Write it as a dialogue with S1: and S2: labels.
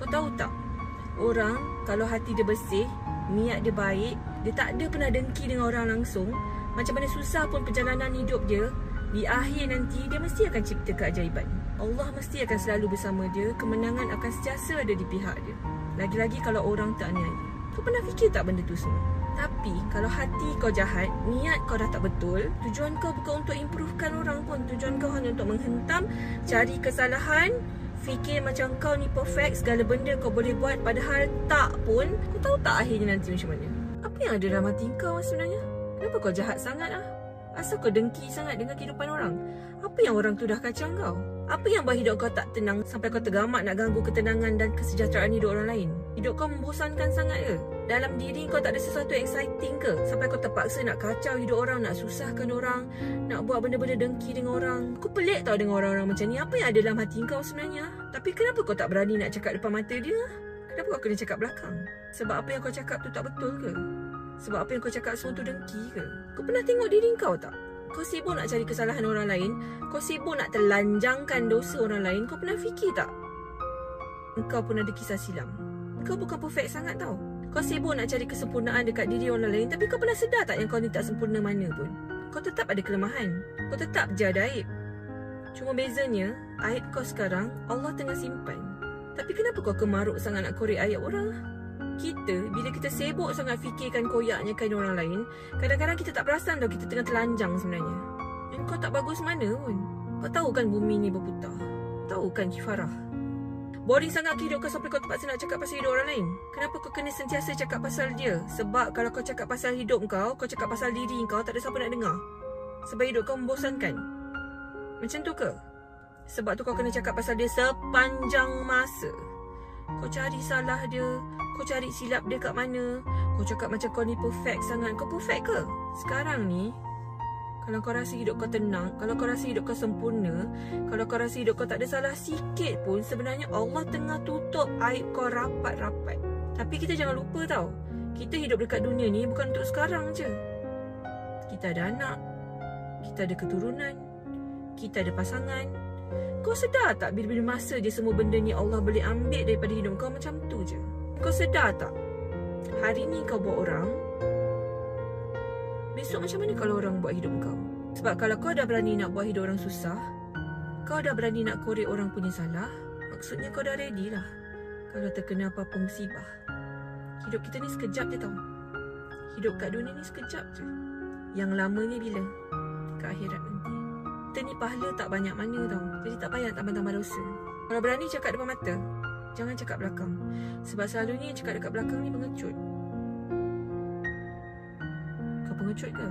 S1: Kau tahu tak, orang kalau hati dia bersih, niat dia baik, dia tak ada pernah dengki dengan orang langsung, macam mana susah pun perjalanan hidup dia, di akhir nanti dia mesti akan cipta keajaiban. Allah mesti akan selalu bersama dia, kemenangan akan sentiasa ada di pihak dia. Lagi-lagi kalau orang tak niat. Kau pernah fikir tak benda tu semua? Tapi kalau hati kau jahat, niat kau dah tak betul, tujuan kau bukan untuk improvekan orang pun, tujuan kau hanya untuk menghentam, cari kesalahan, fikir macam kau ni perfect, segala benda kau boleh buat, padahal tak pun. Kau tahu tak akhirnya nanti macam mana? Apa yang ada dalam hati kau sebenarnya? Kenapa kau jahat sangat ah? Asal kau dengki sangat dengan kehidupan orang? Apa yang orang tu dah kacau kau? Apa yang buat hidup kau tak tenang sampai kau tergamak nak ganggu ketenangan dan kesejahteraan hidup orang lain? Hidup kau membosankan sangat ke? Dalam diri kau tak ada sesuatu exciting ke? Sampai kau terpaksa nak kacau hidup orang, nak susahkan orang, nak buat benda-benda dengki dengan orang. Aku pelik tau dengan orang-orang macam ni. Apa yang ada dalam hati kau sebenarnya? Tapi kenapa kau tak berani nak cakap depan mata dia? Kenapa kau kena cakap belakang? Sebab apa yang kau cakap tu tak betul ke? Sebab apa yang kau cakap semua tu dengki ke? Kau pernah tengok diri kau tak? Kau sibuk nak cari kesalahan orang lain, kau sibuk nak telanjangkan dosa orang lain. Kau pernah fikir tak engkau pun ada kisah silam? Kau bukan perfect sangat tau. Kau sibuk nak cari kesempurnaan dekat diri orang lain, tapi kau pernah sedar tak yang kau ni tak sempurna mana pun? Kau tetap ada kelemahan, kau tetap je ada aib. Cuma bezanya, aib kau sekarang Allah tengah simpan. Tapi kenapa kau kemaruk sangat nak korek aib orang? Kita, bila kita sibuk sangat fikirkan koyaknya kain orang lain, kadang-kadang kita tak perasan tau kita tengah telanjang sebenarnya. Dan kau tak bagus mana pun. Kau tahu kan bumi ni berputar? Tahu kan kifarah? Boring sangat hidup kau sampai kau terpaksa nak cakap pasal hidup orang lain? Kenapa kau kena sentiasa cakap pasal dia? Sebab kalau kau cakap pasal hidup kau cakap pasal diri kau, tak ada siapa nak dengar. Sebab hidup kau membosankan. Macam tu ke? Sebab tu kau kena cakap pasal dia sepanjang masa. Kau cari salah dia, kau cari silap dia kat mana. Kau cakap macam kau ni perfect sangat. Kau perfect ke? Sekarang ni, kalau kau rasa hidup kau tenang, kalau kau rasa hidup kau sempurna, kalau kau rasa hidup kau tak ada salah sikit pun, sebenarnya Allah tengah tutup aib kau rapat-rapat. Tapi kita jangan lupa tau, kita hidup dekat dunia ni bukan untuk sekarang je. Kita ada anak, kita ada keturunan, kita ada pasangan. Kau sedar tak bila-bila masa je semua benda ni Allah boleh ambil daripada hidup kau macam tu je? Kau sedar tak? Hari ni kau buat orang, besok macam mana kalau orang buat hidup kau? Sebab kalau kau dah berani nak buat hidup orang susah, kau dah berani nak korek orang punya salah, maksudnya kau dah ready lah kalau terkena apa-apa musibah. Hidup kita ni sekejap je tau. Hidup kat dunia ni sekejap je. Yang lama ni bila? Dekat akhirat nanti. Kita ni pahala tak banyak mana tau. Jadi tak payah tambah-tambah dosa. Kalau berani cakap depan mata, jangan cakap belakang. Sebab selalunya yang cakap dekat belakang ni pengecut. Kau pengecut ke?